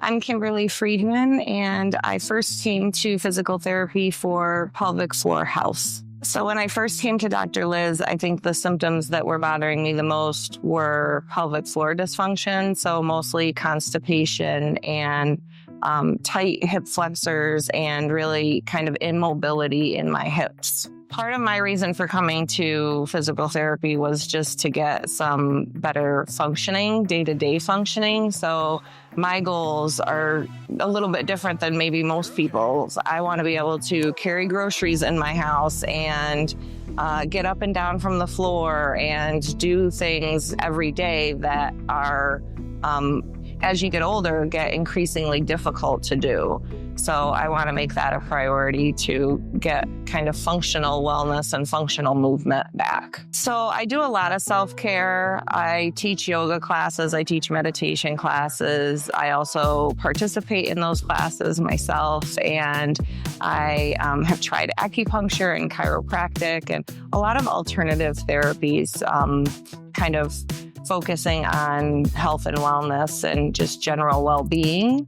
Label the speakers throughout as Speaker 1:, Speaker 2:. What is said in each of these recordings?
Speaker 1: I'm Kimberly Friedman, and I first came to physical therapy for pelvic floor health. So when I first came to Dr. Liz, I think the symptoms that were bothering me the most were pelvic floor dysfunction, so mostly constipation and tight hip flexors and really kind of immobility in my hips. Part of my reason for coming to physical therapy was just to get some better functioning, day-to-day functioning. So my goals are a little bit different than maybe most people's. I want to be able to carry groceries in my house and get up and down from the floor and do things every day that are, as you get older, get increasingly difficult to do. So I want to make that a priority to get kind of functional wellness and functional movement back. So I do a lot of self-care. I teach yoga classes. I teach meditation classes. I also participate in those classes myself. And I have tried acupuncture and chiropractic and a lot of alternative therapies, kind of focusing on health and wellness and just general well-being.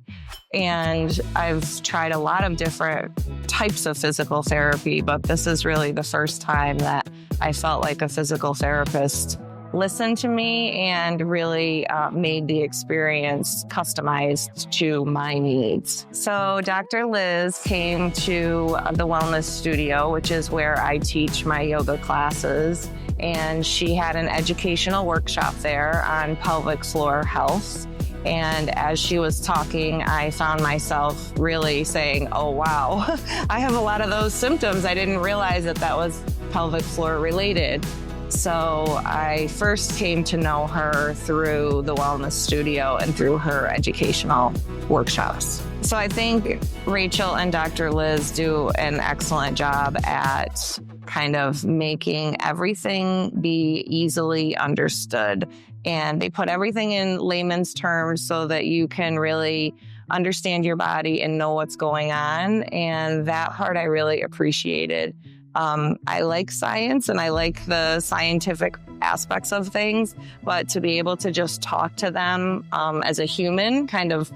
Speaker 1: And I've tried a lot of different types of physical therapy, but this is really the first time that I felt like a physical therapist listened to me and really made the experience customized to my needs. So Dr. Liz came to the Wellness Studio, which is where I teach my yoga classes, and she had an educational workshop there on pelvic floor health. And as she was talking, I found myself really saying, oh, wow, I have a lot of those symptoms. I didn't realize that that was pelvic floor related. So I first came to know her through the Wellness Studio and through her educational workshops. So I think Rachel and Dr. Liz do an excellent job at kind of making everything be easily understood. And they put everything in layman's terms so that you can really understand your body and know what's going on. And that part I really appreciated. I like science and I like the scientific aspects of things, but to be able to just talk to them as a human, kind of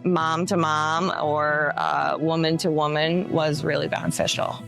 Speaker 1: mom to mom or woman to woman, was really beneficial.